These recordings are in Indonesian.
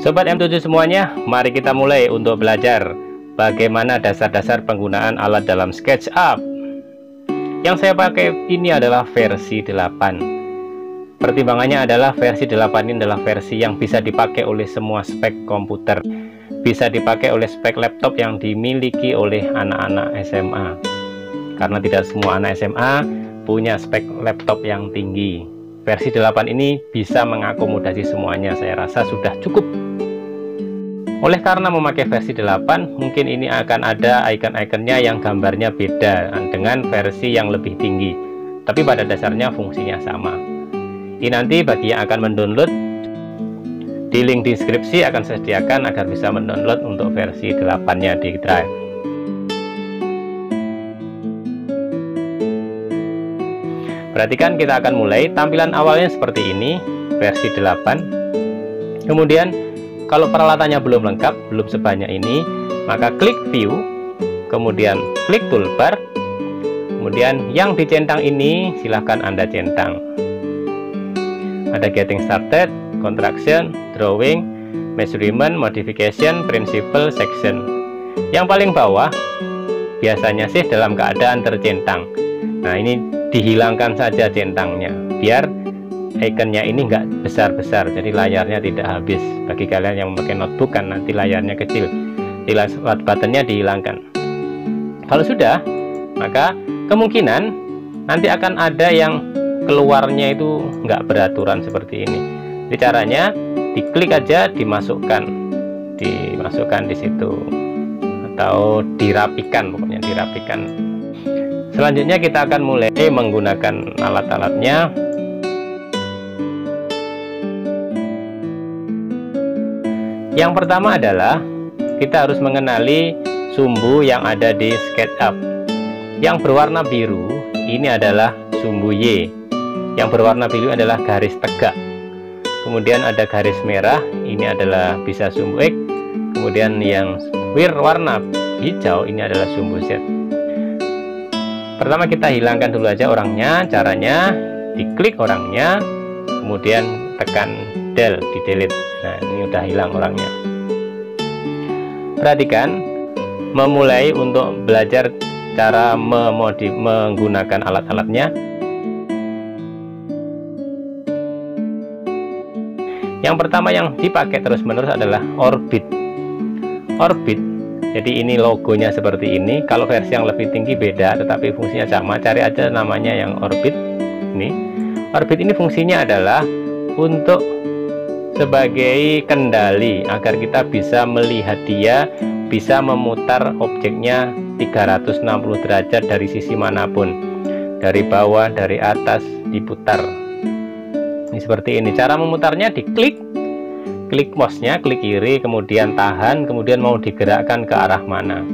Sobat M7 semuanya, mari kita mulai untuk belajar bagaimana dasar-dasar penggunaan alat dalam SketchUp. Yang saya pakai ini adalah versi 8. Pertimbangannya adalah versi 8 ini adalah versi yang bisa dipakai oleh semua spek komputer, bisa dipakai oleh spek laptop yang dimiliki oleh anak-anak SMA. Karena tidak semua anak SMA punya spek laptop yang tinggi. Versi 8 ini bisa mengakomodasi semuanya, saya rasa sudah cukup. Oleh karena memakai versi 8, mungkin ini akan ada icon-iconnya yang gambarnya beda dengan versi yang lebih tinggi. Tapi pada dasarnya fungsinya sama. Ini nanti bagi yang akan mendownload, di link deskripsi akan saya sediakan agar bisa mendownload untuk versi 8-nya di Drive. Perhatikan, kita akan mulai. Tampilan awalnya seperti ini, versi 8. Kemudian kalau peralatannya belum lengkap, belum sebanyak ini, maka klik view, kemudian klik toolbar, kemudian yang dicentang ini silahkan Anda centang. Ada getting started, construction, drawing, measurement, modification, principle, section. Yang paling bawah biasanya sih dalam keadaan tercentang. Nah, ini dihilangkan saja centangnya, biar ikonnya ini enggak besar-besar, jadi layarnya tidak habis. Bagi kalian yang memakai notebook kan nanti layarnya kecil, buttonnya dihilangkan. Kalau sudah, maka kemungkinan nanti akan ada yang keluarnya itu enggak beraturan seperti ini. Jadi caranya diklik aja, dimasukkan di situ, atau dirapikan, pokoknya dirapikan. Selanjutnya kita akan mulai menggunakan alat-alatnya. Yang pertama adalah kita harus mengenali sumbu yang ada di SketchUp. Yang berwarna biru ini adalah sumbu Y. Yang berwarna biru adalah garis tegak. Kemudian ada garis merah, ini adalah bisa sumbu X. Kemudian yang warna hijau ini adalah sumbu Z. Pertama kita hilangkan dulu aja orangnya. Caranya diklik orangnya, kemudian tekan del, di delete. Nah, ini udah hilang orangnya. Perhatikan, memulai untuk belajar cara menggunakan alat-alatnya. Yang pertama yang dipakai terus-menerus adalah orbit. Orbit, jadi ini logonya seperti ini. Kalau versi yang lebih tinggi beda, tetapi fungsinya sama. Cari aja namanya yang orbit. Ini orbit ini fungsinya adalah untuk sebagai kendali agar kita bisa melihat dia, bisa memutar objeknya 360 derajat dari sisi manapun, dari bawah, dari atas, diputar. Ini seperti ini. Cara memutarnya diklik, klik mouse-nya, klik kiri, kemudian tahan, kemudian mau digerakkan ke arah mana.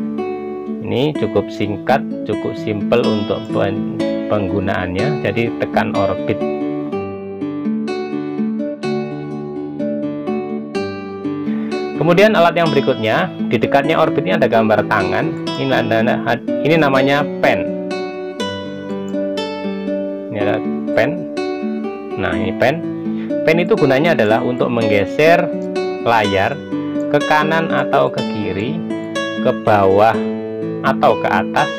Ini cukup singkat, cukup simple untuk penggunaannya. Jadi tekan orbit. Kemudian alat yang berikutnya, di dekatnya orbit ini ada gambar tangan. Ini namanya pen. Ini ada pen. Nah, ini pen. Pen itu gunanya adalah untuk menggeser layar ke kanan atau ke kiri, ke bawah atau ke atas.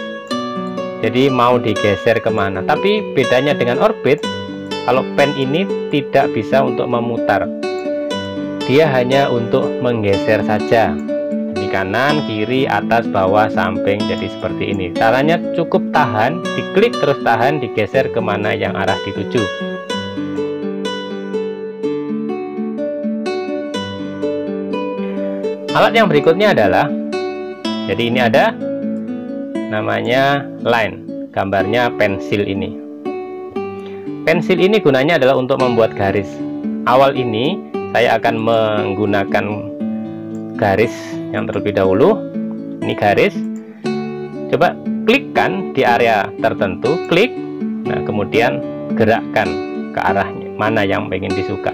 Jadi mau digeser kemana. Tapi bedanya dengan orbit, kalau pen ini tidak bisa untuk memutar. Dia hanya untuk menggeser saja, di kanan, kiri, atas, bawah, samping. Jadi seperti ini. Caranya cukup tahan, diklik terus tahan, digeser kemana yang arah dituju. Alat yang berikutnya adalah, jadi ini ada namanya line, gambarnya pensil ini. Pensil ini gunanya adalah untuk membuat garis. Awal ini saya akan menggunakan garis yang terlebih dahulu. Ini garis. Coba klikkan di area tertentu, klik. Nah, kemudian gerakkan ke arahnya mana yang ingin disuka.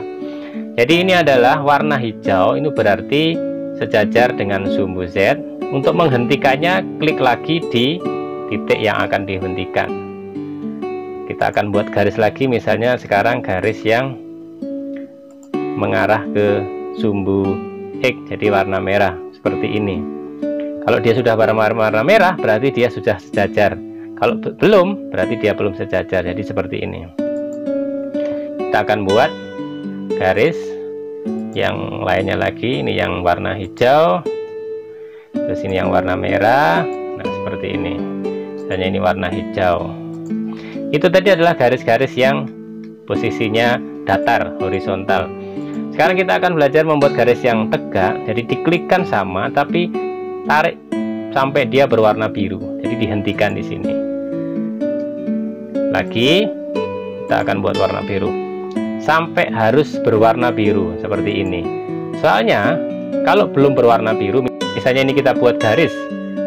Jadi ini adalah warna hijau, ini berarti sejajar dengan sumbu Z. Untuk menghentikannya, klik lagi di titik yang akan dihentikan. Kita akan buat garis lagi, misalnya sekarang garis yang mengarah ke sumbu X, jadi warna merah seperti ini. Kalau dia sudah warna merah berarti dia sudah sejajar. Kalau belum berarti dia belum sejajar. Jadi seperti ini. Kita akan buat garis yang lainnya lagi. Ini yang warna hijau, terus ini yang warna merah. Nah seperti ini. Misalnya ini warna hijau. Itu tadi adalah garis-garis yang posisinya datar, horizontal. Sekarang kita akan belajar membuat garis yang tegak. Jadi diklikkan sama, tapi tarik sampai dia berwarna biru. Jadi dihentikan di sini. Lagi kita akan buat warna biru sampai harus berwarna biru seperti ini. Soalnya kalau belum berwarna biru, misalnya ini kita buat garis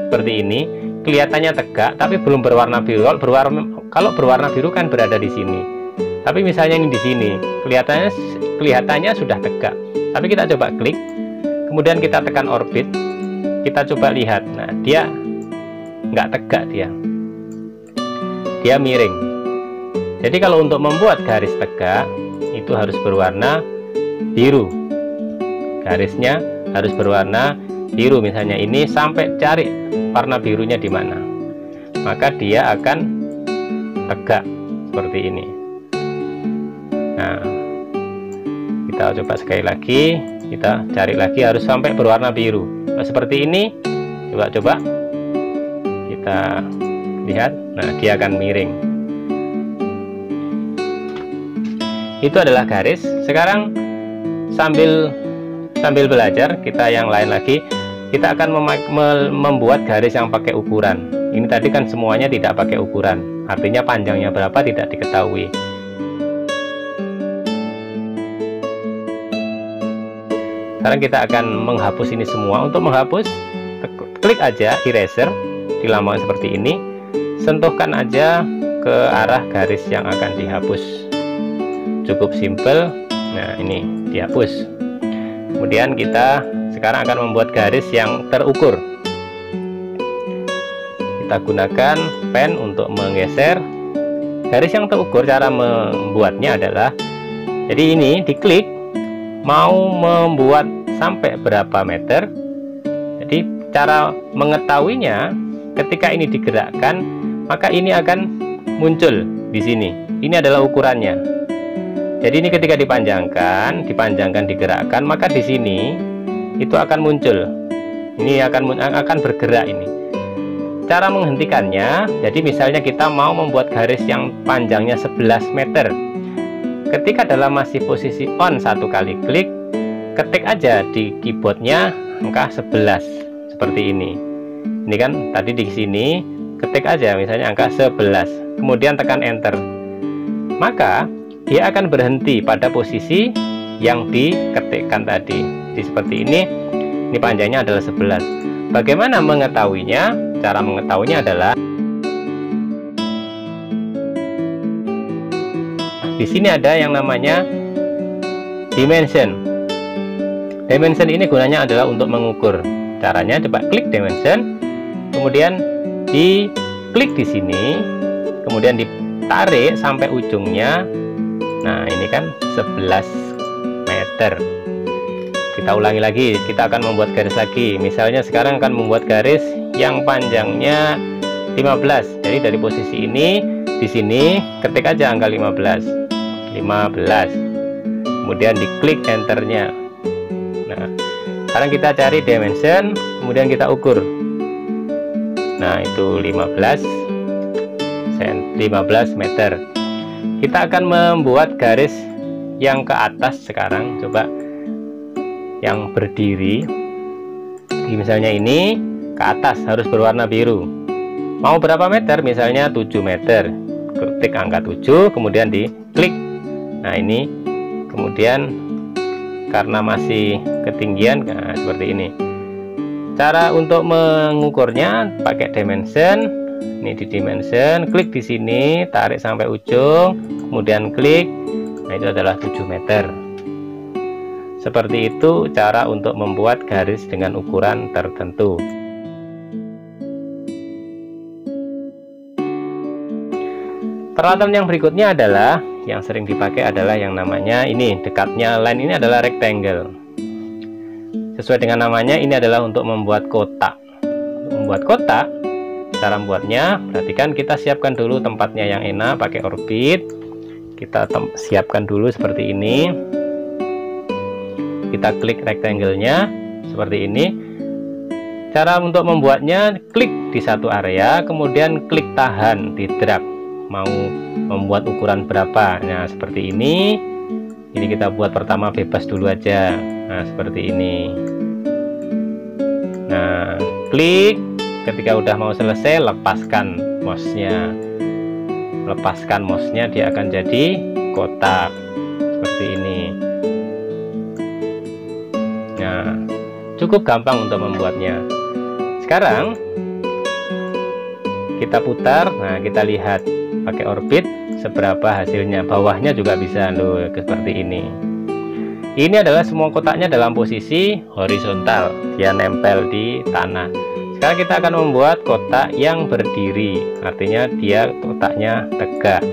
seperti ini, kelihatannya tegak tapi belum berwarna biru. Kalau berwarna biru kan berada di sini. Tapi misalnya ini di sini, kelihatannya sudah tegak. Tapi kita coba klik, kemudian kita tekan orbit, kita coba lihat. Nah, dia nggak tegak, dia miring. Jadi kalau untuk membuat garis tegak itu harus berwarna biru. Garisnya harus berwarna biru. Misalnya ini, sampai cari warna birunya di mana, maka dia akan tegak seperti ini. Nah, kita coba sekali lagi, kita cari lagi, harus sampai berwarna biru. Nah, seperti ini. Coba kita lihat. Nah, dia akan miring. Itu adalah garis. Sekarang sambil belajar kita yang lain lagi, kita akan membuat garis yang pakai ukuran. Ini tadi kan semuanya tidak pakai ukuran, artinya panjangnya berapa tidak diketahui. Sekarang kita akan menghapus ini semua. Untuk menghapus, klik aja eraser di lambang seperti ini, sentuhkan aja ke arah garis yang akan dihapus. Cukup simple. Nah, ini dihapus. Kemudian kita sekarang akan membuat garis yang terukur. Kita gunakan pen untuk menggeser garis yang terukur. Cara membuatnya adalah, jadi ini diklik, mau membuat sampai berapa meter. Jadi cara mengetahuinya, ketika ini digerakkan, maka ini akan muncul di sini. Ini adalah ukurannya. Jadi ini ketika dipanjangkan, digerakkan, maka di sini itu akan muncul. Ini akan bergerak ini. Cara menghentikannya, jadi misalnya kita mau membuat garis yang panjangnya 11 meter. Ketika dalam masih posisi on, satu kali klik, ketik aja di keyboardnya angka 11 seperti ini. Ini kan tadi di sini, ketik aja misalnya angka 11, kemudian tekan enter. Maka dia akan berhenti pada posisi yang diketikkan tadi. Jadi seperti ini panjangnya adalah 11. Bagaimana mengetahuinya? Cara mengetahuinya adalah di sini ada yang namanya dimension. Dimension ini gunanya adalah untuk mengukur. Caranya coba klik dimension, kemudian diklik di sini, kemudian ditarik sampai ujungnya. Nah, ini kan 11 meter. Kita ulangi lagi, kita akan membuat garis lagi. Misalnya sekarang akan membuat garis yang panjangnya 15. Jadi dari posisi ini, di sini ketik aja angka 15. Kemudian diklik enternya. Nah, sekarang kita cari dimension, kemudian kita ukur. Nah, itu 15 meter. Kita akan membuat garis yang ke atas sekarang. Coba yang berdiri. Misalnya ini ke atas harus berwarna biru. Mau berapa meter? Misalnya 7 meter. Ketik angka 7, kemudian diklik. Nah, ini kemudian karena masih ketinggian, nah, seperti ini. Cara untuk mengukurnya pakai dimension. Ini di dimension, klik di sini, tarik sampai ujung, kemudian klik. Nah, itu adalah 7 meter. Seperti itu cara untuk membuat garis dengan ukuran tertentu. Peralatan yang berikutnya adalah, yang sering dipakai adalah yang namanya ini, dekatnya line ini adalah rectangle. Sesuai dengan namanya, ini adalah untuk membuat kotak. Untuk membuat kotak, cara membuatnya, perhatikan kita siapkan dulu tempatnya yang enak pakai orbit. Kita siapkan dulu seperti ini. Kita klik rectangle-nya seperti ini. Cara untuk membuatnya, klik di satu area, kemudian klik tahan di drag. Mau membuat ukuran berapa? Nah, seperti ini. Ini kita buat pertama bebas dulu aja. Nah, seperti ini. Nah, klik. Ketika udah mau selesai, lepaskan mouse-nya. Lepaskan mouse-nya, dia akan jadi kotak seperti ini. Nah, cukup gampang untuk membuatnya. Sekarang kita putar. Nah, kita lihat pakai orbit seberapa hasilnya. Bawahnya juga bisa loh, seperti ini. Ini adalah semua kotaknya dalam posisi horizontal, dia nempel di tanah. Sekarang kita akan membuat kotak yang berdiri, artinya dia kotaknya tegak.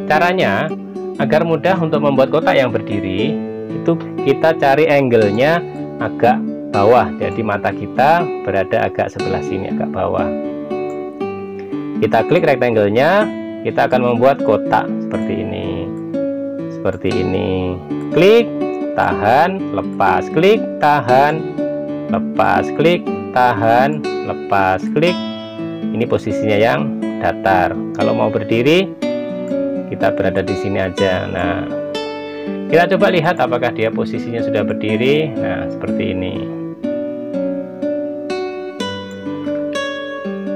Caranya agar mudah untuk membuat kotak yang berdiri, itu kita cari angle-nya agak bawah, jadi mata kita berada agak sebelah sini, agak bawah. Kita klik rectangle-nya, kita akan membuat kotak seperti ini. Seperti ini. Klik, tahan, lepas, klik, tahan, lepas, klik, tahan, lepas, klik. Ini posisinya yang datar. Kalau mau berdiri, kita berada di sini aja. Nah, kita coba lihat apakah dia posisinya sudah berdiri. Nah, seperti ini.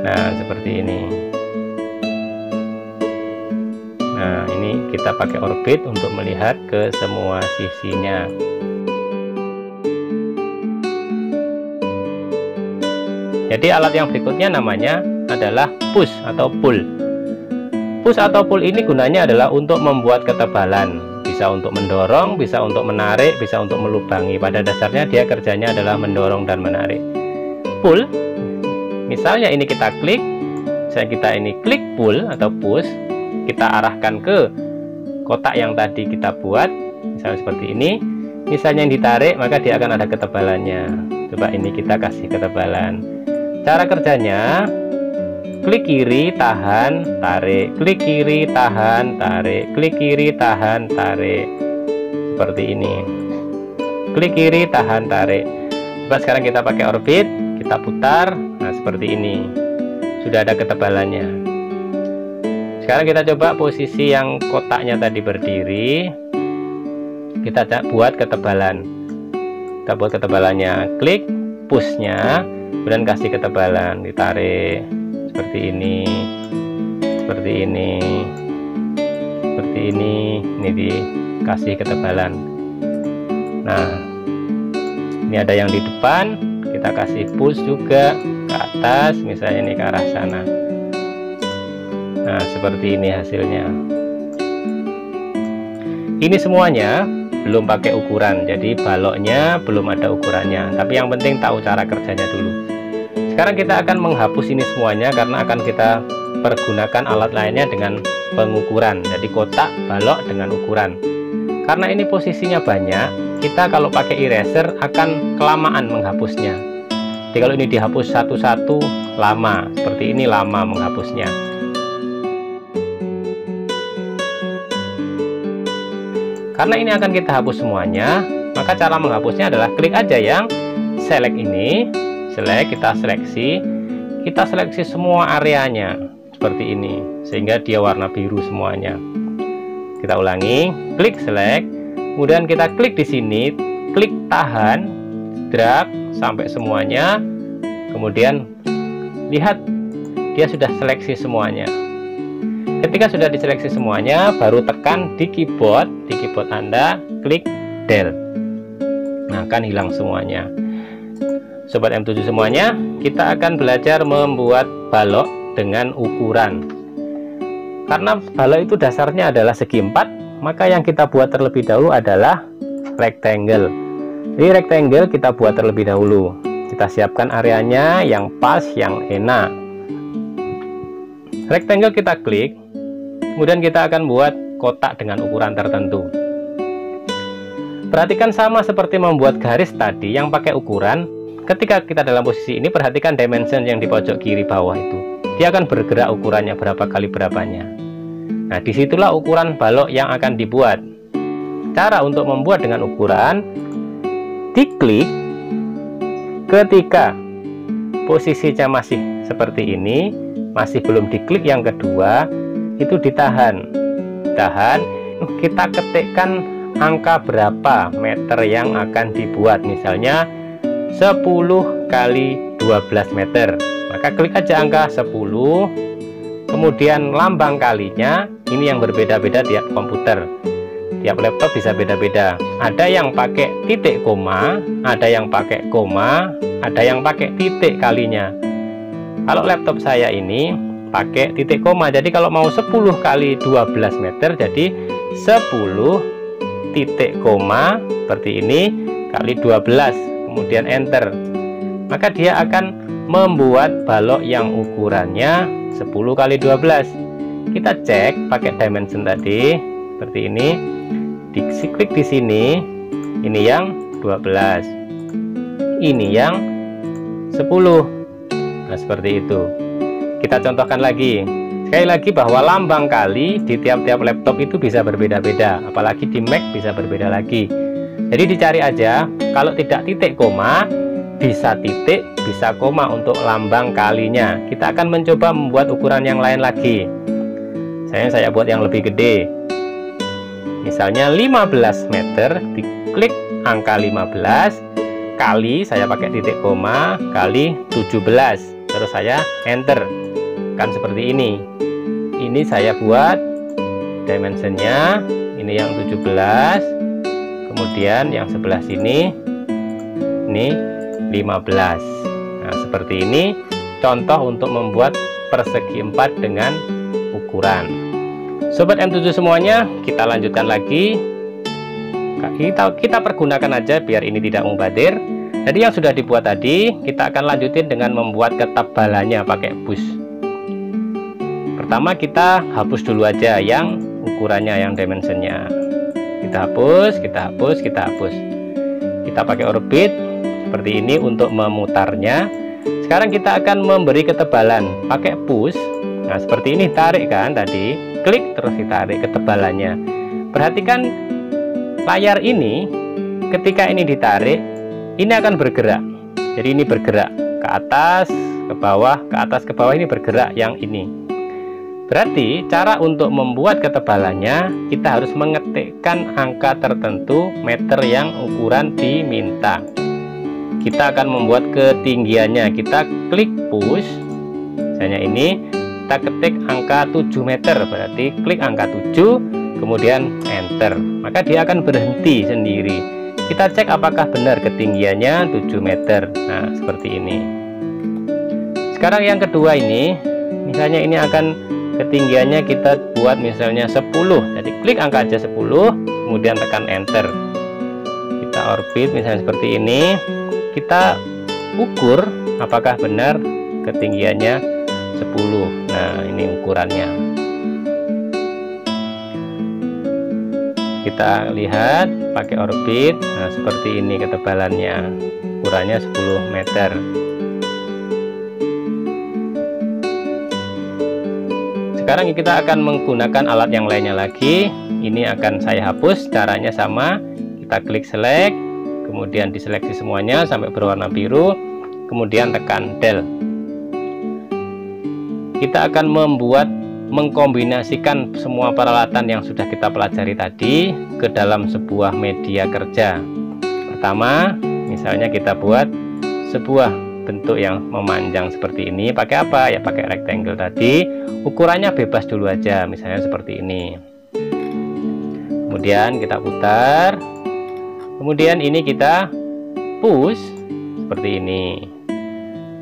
Nah, seperti ini. Nah, ini kita pakai orbit untuk melihat ke semua sisinya. Jadi alat yang berikutnya namanya adalah push atau pull. Push atau pull ini gunanya adalah untuk membuat ketebalan. Bisa untuk mendorong, bisa untuk menarik, bisa untuk melubangi. Pada dasarnya dia kerjanya adalah mendorong dan menarik. Pull, misalnya ini kita klik, misalnya kita ini klik pull atau push, kita arahkan ke kotak yang tadi kita buat, misalnya seperti ini. Misalnya yang ditarik, maka dia akan ada ketebalannya. Coba ini kita kasih ketebalan. Cara kerjanya, klik kiri, tahan, tarik, klik kiri, tahan, tarik, klik kiri, tahan, tarik. Seperti ini. Klik kiri, tahan, tarik. Coba sekarang kita pakai orbit, kita putar. Nah, seperti ini. Sudah ada ketebalannya. Sekarang kita coba posisi yang kotaknya tadi berdiri. Kita buat ketebalan. Kita buat ketebalannya. Klik pushnya, kemudian kasih ketebalan, ditarik seperti ini, seperti ini, seperti ini. Ini dikasih ketebalan. Nah, ini ada yang di depan, kita kasih push juga ke atas, misalnya ini ke arah sana. Nah, seperti ini hasilnya. Ini semuanya belum pakai ukuran, jadi baloknya belum ada ukurannya, tapi yang penting tahu cara kerjanya dulu. Sekarang kita akan menghapus ini semuanya karena akan kita pergunakan alat lainnya dengan pengukuran. Jadi kotak, balok dengan ukuran. Karena ini posisinya banyak, kita kalau pakai eraser akan kelamaan menghapusnya. Jadi kalau ini dihapus satu-satu lama, seperti ini lama menghapusnya. Karena ini akan kita hapus semuanya, maka cara menghapusnya adalah klik aja yang select ini, select, kita seleksi semua areanya seperti ini, sehingga dia warna biru semuanya. Kita ulangi, klik select, kemudian kita klik di sini, klik tahan, drag sampai semuanya, kemudian lihat dia sudah seleksi semuanya. Ketika sudah diseleksi semuanya, baru tekan di keyboard Anda, klik del. Nah, akan hilang semuanya. Sobat M7 semuanya, kita akan belajar membuat balok dengan ukuran. Karena balok itu dasarnya adalah segi 4, maka yang kita buat terlebih dahulu adalah rectangle. Jadi rectangle kita buat terlebih dahulu. Kita siapkan areanya yang pas, yang enak. Rectangle kita klik, kemudian kita akan buat kotak dengan ukuran tertentu. Perhatikan sama seperti membuat garis tadi yang pakai ukuran. Ketika kita dalam posisi ini, perhatikan dimension yang di pojok kiri bawah itu. Dia akan bergerak ukurannya berapa kali berapanya. Nah, disitulah ukuran balok yang akan dibuat. Cara untuk membuat dengan ukuran, diklik. Ketika posisinya masih seperti ini, masih belum diklik yang kedua, itu ditahan. Kita ketikkan angka berapa meter yang akan dibuat, misalnya 10 kali 12 meter. Maka klik aja angka 10, kemudian lambang kalinya. Ini yang berbeda-beda tiap komputer, tiap laptop bisa beda-beda. Ada yang pakai titik koma, ada yang pakai koma, ada yang pakai titik kalinya. Kalau laptop saya ini pakai titik koma, jadi kalau mau 10 kali 12 meter, jadi 10 titik koma seperti ini kali 12, kemudian enter. Maka dia akan membuat balok yang ukurannya 10 kali 12. Kita cek pakai dimension tadi seperti ini. Diklik di sini, ini yang 12, ini yang 10. Nah, seperti itu. Kita contohkan lagi. Sekali lagi bahwa lambang kali di tiap-tiap laptop itu bisa berbeda-beda, apalagi di Mac bisa berbeda lagi. Jadi dicari aja, kalau tidak titik koma, bisa titik, bisa koma untuk lambang kalinya. Kita akan mencoba membuat ukuran yang lain lagi. Saya buat yang lebih gede. Misalnya 15 meter, diklik angka 15 kali, saya pakai titik koma, kali 17, terus saya enter. Kan seperti ini. Ini saya buat dimensionnya, ini yang 17, kemudian yang sebelah sini ini 15. Nah, seperti ini contoh untuk membuat persegi 4 dengan ukuran. Sobat M7 semuanya, kita lanjutkan lagi. Kita pergunakan aja biar ini tidak mubazir. Jadi yang sudah dibuat tadi, kita akan lanjutin dengan membuat ketebalannya pakai bus. Pertama kita hapus dulu aja yang ukurannya, yang dimensionnya. Kita hapus. Kita pakai orbit seperti ini untuk memutarnya. Sekarang kita akan memberi ketebalan pakai push. Nah, seperti ini, tarik kan tadi, klik terus ditarik ketebalannya. Perhatikan layar ini, ketika ini ditarik, ini akan bergerak. Jadi ini bergerak ke atas, ke bawah, ke atas, ke bawah, ini bergerak yang ini. Berarti cara untuk membuat ketebalannya, kita harus mengetikkan angka tertentu meter yang ukuran diminta. Kita akan membuat ketinggiannya. Kita klik push. Misalnya ini, kita ketik angka 7 meter. Berarti klik angka 7, kemudian enter. Maka dia akan berhenti sendiri. Kita cek apakah benar ketinggiannya 7 meter. Nah, seperti ini. Sekarang yang kedua ini, misalnya ini akan ketinggiannya kita buat misalnya 10. Jadi klik angka aja 10, kemudian tekan enter. Kita orbit misalnya seperti ini. Kita ukur apakah benar ketinggiannya 10. Nah, ini ukurannya. Kita lihat pakai orbit. Nah, seperti ini ketebalannya. Ukurannya 10 meter. Sekarang kita akan menggunakan alat yang lainnya lagi. Ini akan saya hapus, caranya sama. Kita klik select, kemudian diseleksi semuanya sampai berwarna biru, kemudian tekan del. Kita akan mengkombinasikan semua peralatan yang sudah kita pelajari tadi ke dalam sebuah media kerja. Pertama, misalnya kita buat sebuah bentuk yang memanjang seperti ini. Pakai apa? Ya pakai rectangle tadi. Ukurannya bebas dulu aja, misalnya seperti ini. Kemudian kita putar. Kemudian ini kita push seperti ini.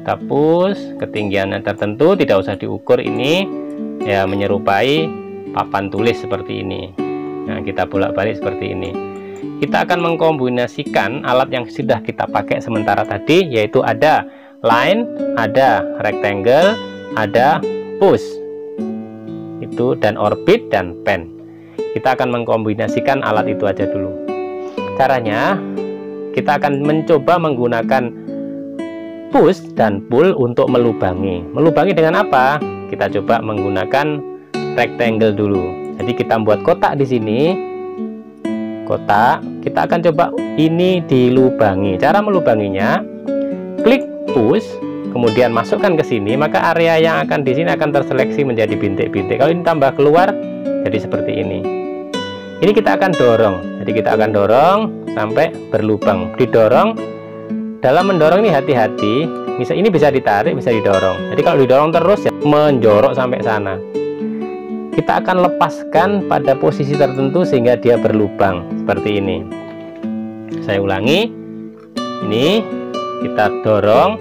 Kita push ketinggian tertentu, tidak usah diukur, ini ya menyerupai papan tulis seperti ini. Nah, kita bolak-balik seperti ini. Kita akan mengkombinasikan alat yang sudah kita pakai sementara tadi, yaitu ada line, ada rectangle, ada push. Itu dan orbit dan pen. Kita akan mengkombinasikan alat itu aja dulu. Caranya, kita akan mencoba menggunakan push dan pull untuk melubangi. Melubangi dengan apa? Kita coba menggunakan rectangle dulu. Jadi kita buat kotak di sini. Kotak, kita akan coba ini dilubangi. Cara melubanginya, klik push, kemudian masukkan ke sini, maka area yang akan di sini akan terseleksi menjadi bintik-bintik. Kalau ini tambah keluar, jadi seperti ini. Ini kita akan dorong. Jadi kita akan dorong sampai berlubang. Didorong. Dalam mendorong ini hati-hati. Ini bisa ditarik, bisa didorong. Jadi kalau didorong terus ya menjorok sampai sana. Kita akan lepaskan pada posisi tertentu sehingga dia berlubang seperti ini. Saya ulangi. Ini kita dorong.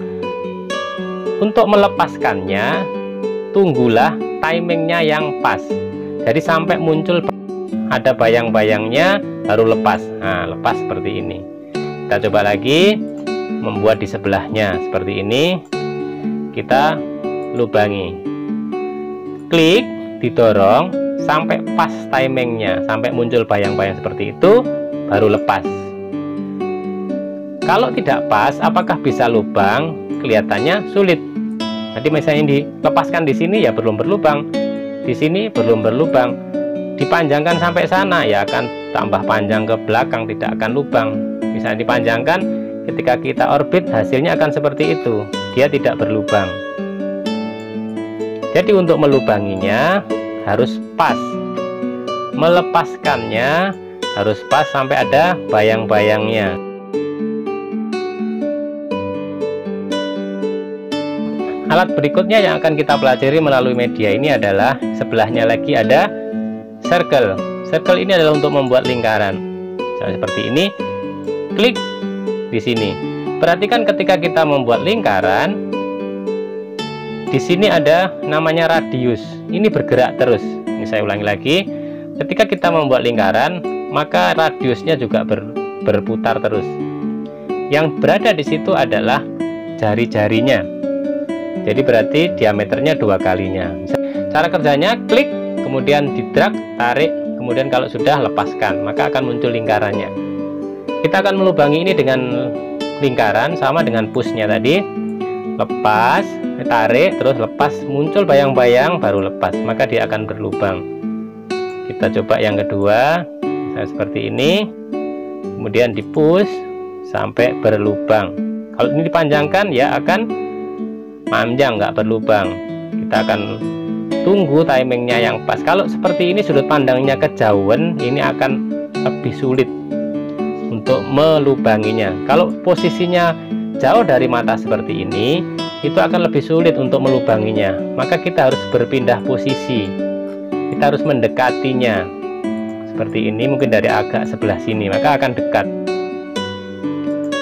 Untuk melepaskannya, tunggulah timingnya yang pas. Jadi sampai muncul ada bayang-bayangnya baru lepas. Nah, lepas seperti ini. Kita coba lagi membuat di sebelahnya seperti ini. Kita lubangi. Klik, didorong sampai pas timingnya, sampai muncul bayang-bayang seperti itu baru lepas. Kalau tidak pas, apakah bisa lubang? Kelihatannya sulit. Jadi misalnya dilepaskan di sini ya belum berlubang. Di sini belum berlubang. Dipanjangkan sampai sana ya akan tambah panjang ke belakang, tidak akan lubang. Misalnya dipanjangkan, ketika kita orbit hasilnya akan seperti itu, dia tidak berlubang. Jadi untuk melubanginya harus pas, melepaskannya harus pas sampai ada bayang-bayangnya. Alat berikutnya yang akan kita pelajari melalui media ini adalah sebelahnya lagi ada circle. Circle ini adalah untuk membuat lingkaran. Misalnya seperti ini, klik di sini. Perhatikan ketika kita membuat lingkaran, di sini ada namanya radius. Ini bergerak terus. Ini saya ulangi lagi. Ketika kita membuat lingkaran, maka radiusnya juga berputar terus. Yang berada di situ adalah jari-jarinya. Jadi berarti diameternya 2 kalinya. Cara kerjanya, klik, kemudian di-drag, tarik, kemudian kalau sudah lepaskan, maka akan muncul lingkarannya. Kita akan melubangi ini dengan lingkaran sama dengan pushnya tadi. Lepas, tarik, terus lepas, muncul bayang-bayang, baru lepas, maka dia akan berlubang. Kita coba yang kedua, misalnya seperti ini, kemudian di-push sampai berlubang. Kalau ini dipanjangkan, ya akan panjang, nggak berlubang. Kita akan tunggu timingnya yang pas. Kalau seperti ini sudut pandangnya kejauhan, ini akan lebih sulit untuk melubanginya. Kalau posisinya jauh dari mata seperti ini, itu akan lebih sulit untuk melubanginya. Maka kita harus berpindah posisi. Kita harus mendekatinya. Seperti ini, mungkin dari agak sebelah sini, maka akan dekat.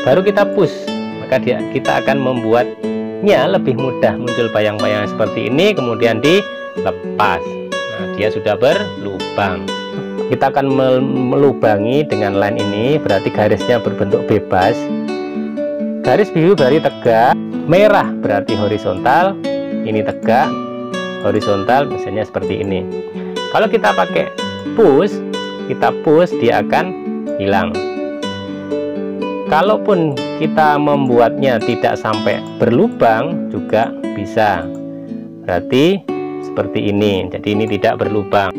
Baru kita push, maka kita akan membuatnya lebih mudah. Muncul bayang-bayang seperti ini, kemudian dilepas. Nah, dia sudah berlubang. Kita akan melubangi dengan line ini, berarti garisnya berbentuk bebas. Garis biru berarti tegak, merah berarti horizontal, ini tegak, horizontal, misalnya seperti ini. Kalau kita pakai push, kita push, dia akan hilang. Kalaupun kita membuatnya tidak sampai berlubang juga bisa, berarti seperti ini. Jadi ini tidak berlubang.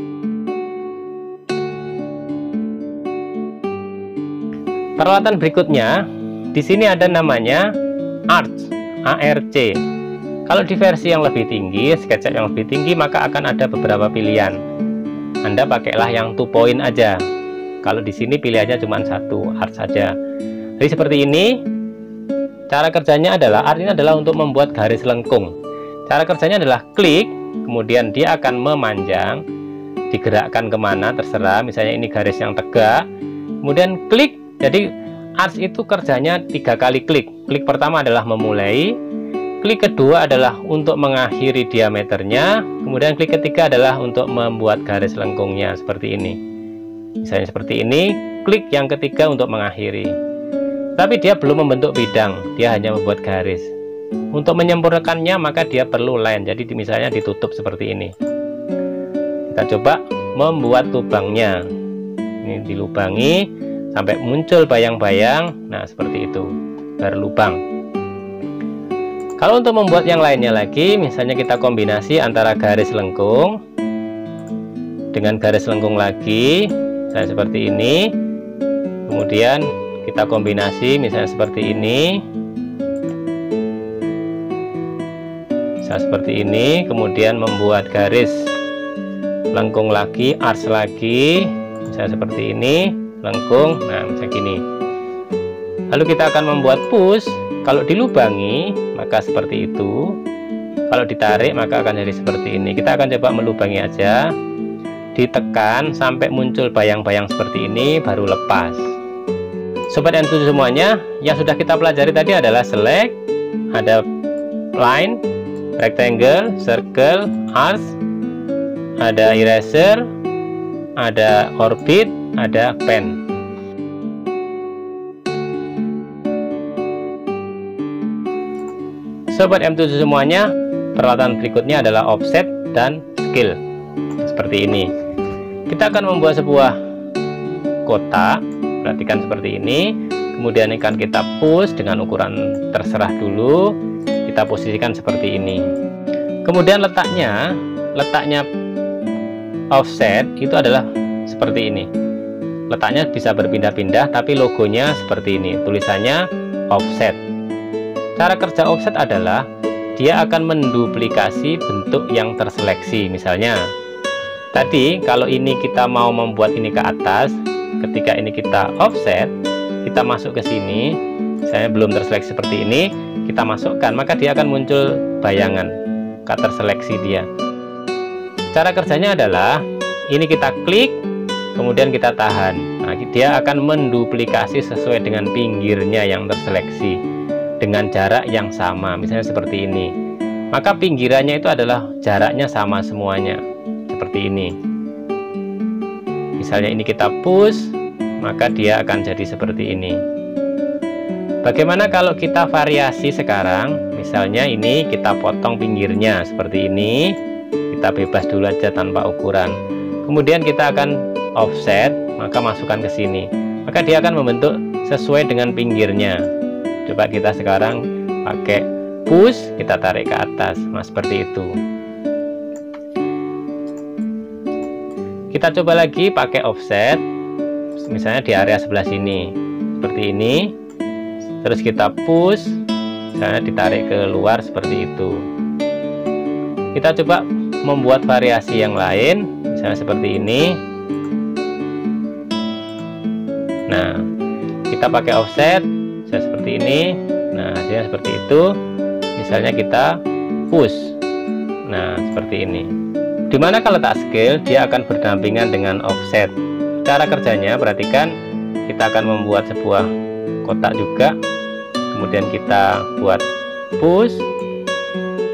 Peralatan berikutnya, di sini ada namanya arch, ARC. Kalau di versi yang lebih tinggi, SketchUp yang lebih tinggi, maka akan ada beberapa pilihan. Anda pakailah yang 2 point aja. Kalau di sini pilihannya cuma 1, arch saja. Jadi seperti ini. Cara kerjanya adalah, arch ini adalah untuk membuat garis lengkung. Cara kerjanya adalah klik, kemudian dia akan memanjang, digerakkan kemana terserah. Misalnya ini garis yang tegak, kemudian klik. Jadi arch itu kerjanya 3 kali klik. Klik pertama adalah memulai, klik kedua adalah untuk mengakhiri diameternya, kemudian klik ketiga adalah untuk membuat garis lengkungnya seperti ini. Misalnya seperti ini, klik yang ketiga untuk mengakhiri. Tapi dia belum membentuk bidang, dia hanya membuat garis. Untuk menyempurnakannya maka dia perlu line. Jadi misalnya ditutup seperti ini. Kita coba membuat lubangnya. Ini dilubangi, sampai muncul bayang-bayang. Nah, seperti itu, berlubang. Kalau untuk membuat yang lainnya lagi, misalnya kita kombinasi antara garis lengkung dengan garis lengkung lagi, misalnya seperti ini. Kemudian kita kombinasi misalnya seperti ini, misalnya seperti ini. Kemudian membuat garis lengkung lagi, arch lagi, misalnya seperti ini, lengkung. Nah, misalnya gini. Lalu kita akan membuat push. Kalau dilubangi maka seperti itu, kalau ditarik maka akan jadi seperti ini. Kita akan coba melubangi aja, ditekan sampai muncul bayang-bayang seperti ini, baru lepas. Sobat M7 semuanya, yang sudah kita pelajari tadi adalah select, ada line, rectangle, circle, arc, ada eraser, ada orbit, ada pen. Sobat M7 semuanya, peralatan berikutnya adalah offset dan scale. Seperti ini. Kita akan membuat sebuah kotak, perhatikan seperti ini. Kemudian akan kita push dengan ukuran terserah dulu. Kita posisikan seperti ini. Kemudian letaknya offset itu adalah seperti ini. Letaknya bisa berpindah-pindah, tapi logonya seperti ini, tulisannya offset. Cara kerja offset adalah dia akan menduplikasi bentuk yang terseleksi. Misalnya tadi kalau ini kita mau membuat ini ke atas, ketika ini kita offset, kita masuk ke sini, saya belum terseleksi seperti ini, kita masukkan, maka dia akan muncul bayangan ke terseleksi dia. Cara kerjanya adalah ini kita klik, kemudian kita tahan. Nah, dia akan menduplikasi sesuai dengan pinggirnya yang terseleksi dengan jarak yang sama, misalnya seperti ini. Maka pinggirannya itu adalah jaraknya sama semuanya, seperti ini. Misalnya ini kita push, maka dia akan jadi seperti ini. Bagaimana kalau kita variasi sekarang? Misalnya ini kita potong pinggirnya seperti ini, kita bebas dulu aja tanpa ukuran. Kemudian kita akan offset, maka masukkan ke sini, maka dia akan membentuk sesuai dengan pinggirnya. Coba kita sekarang pakai push, kita tarik ke atas, nah seperti itu. Kita coba lagi pakai offset, misalnya di area sebelah sini, seperti ini. Terus kita push, misalnya ditarik ke luar seperti itu. Kita coba membuat variasi yang lain, misalnya seperti ini. Nah, kita pakai offset seperti ini. Nah, hasilnya seperti itu. Misalnya kita push, nah seperti ini. Dimana kalau tak scale, dia akan berdampingan dengan offset. Cara kerjanya, perhatikan, kita akan membuat sebuah kotak juga, kemudian kita buat push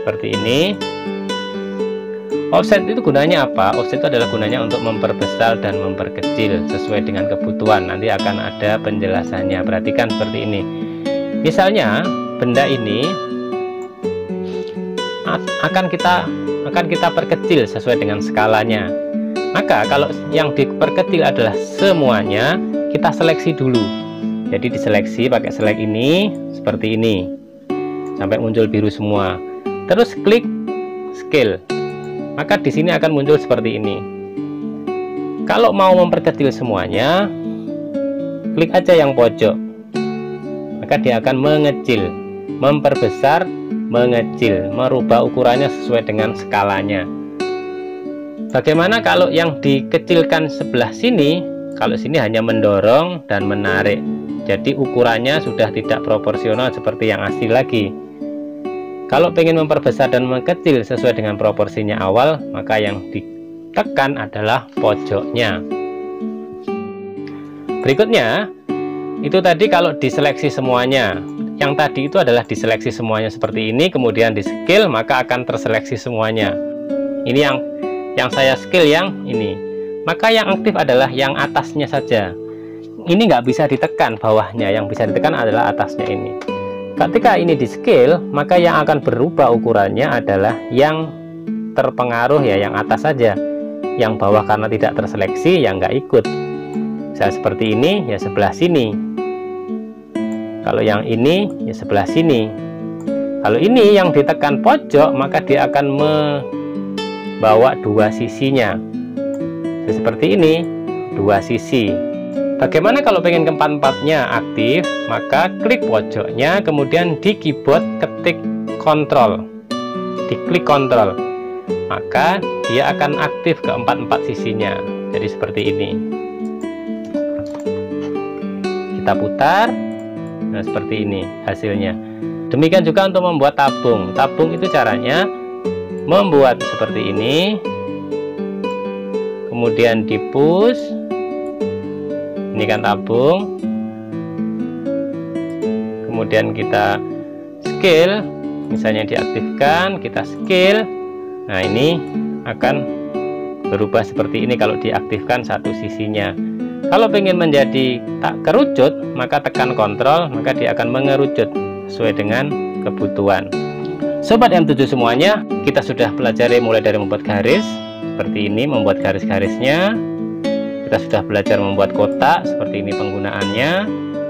seperti ini. Offset itu gunanya apa? Offset itu adalah gunanya untuk memperbesar dan memperkecil sesuai dengan kebutuhan. Nanti akan ada penjelasannya. Perhatikan seperti ini. Misalnya benda ini akan kita perkecil sesuai dengan skalanya. Maka kalau yang diperkecil adalah semuanya, kita seleksi dulu. Jadi diseleksi pakai select ini seperti ini sampai muncul biru semua. Terus klik scale. Maka di sini akan muncul seperti ini. Kalau mau memperkecil semuanya, klik aja yang pojok. Maka dia akan mengecil, memperbesar, mengecil, merubah ukurannya sesuai dengan skalanya. Bagaimana kalau yang dikecilkan sebelah sini? Kalau sini hanya mendorong dan menarik. Jadi ukurannya sudah tidak proporsional seperti yang asli lagi. Kalau ingin memperbesar dan mengecil sesuai dengan proporsinya awal, maka yang ditekan adalah pojoknya. Berikutnya, itu tadi kalau diseleksi semuanya. Yang tadi itu adalah diseleksi semuanya seperti ini, kemudian di scale, maka akan terseleksi semuanya. Ini yang saya scale yang ini. Maka yang aktif adalah yang atasnya saja. Ini nggak bisa ditekan bawahnya, yang bisa ditekan adalah atasnya ini. Ketika ini di scale, maka yang akan berubah ukurannya adalah yang terpengaruh ya, yang atas saja. Yang bawah karena tidak terseleksi, yang nggak ikut. Misalnya seperti ini, ya sebelah sini. Kalau yang ini, ya sebelah sini. Kalau ini yang ditekan pojok, maka dia akan membawa dua sisinya. Seperti ini, dua sisi. Bagaimana kalau pengen keempat-empatnya aktif? Maka klik pojoknya, kemudian di keyboard ketik Ctrl. Diklik Ctrl, maka dia akan aktif keempat-empat sisinya. Jadi seperti ini. Kita putar, nah seperti ini hasilnya. Demikian juga untuk membuat tabung. Tabung itu caranya membuat seperti ini, kemudian di push. Ini kan tabung, kemudian kita scale, misalnya diaktifkan, kita scale. Nah, ini akan berubah seperti ini kalau diaktifkan satu sisinya. Kalau ingin menjadi tak kerucut, maka tekan Ctrl, maka dia akan mengerucut sesuai dengan kebutuhan. Sobat M7 semuanya, kita sudah pelajari mulai dari membuat garis seperti ini, membuat garis-garisnya. Kita sudah belajar membuat kotak seperti ini penggunaannya.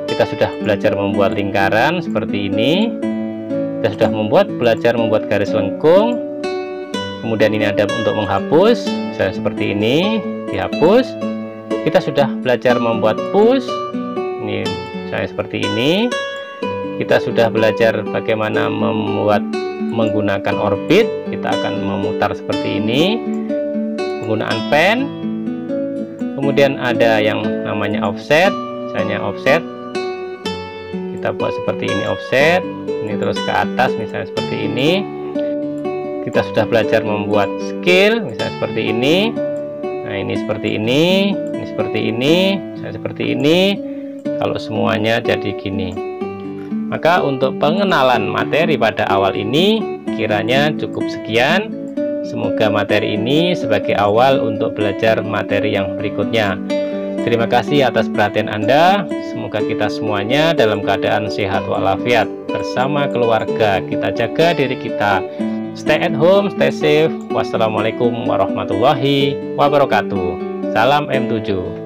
Kita sudah belajar membuat lingkaran seperti ini. Kita sudah belajar membuat garis lengkung. Kemudian ini ada untuk menghapus, misalnya seperti ini, dihapus. Kita sudah belajar membuat push, ini misalnya seperti ini. Kita sudah belajar bagaimana menggunakan orbit. Kita akan memutar seperti ini, penggunaan pen. Kemudian ada yang namanya offset, misalnya offset. Kita buat seperti ini offset, ini terus ke atas misalnya seperti ini. Kita sudah belajar membuat scale, misalnya seperti ini. Nah, ini seperti ini seperti ini, misalnya seperti ini. Kalau semuanya jadi gini. Maka untuk pengenalan materi pada awal ini kiranya cukup sekian. Semoga materi ini sebagai awal untuk belajar materi yang berikutnya. Terima kasih atas perhatian Anda. Semoga kita semuanya dalam keadaan sehat walafiat. Bersama keluarga kita jaga diri kita. Stay at home, stay safe. Wassalamualaikum warahmatullahi wabarakatuh. Salam M7.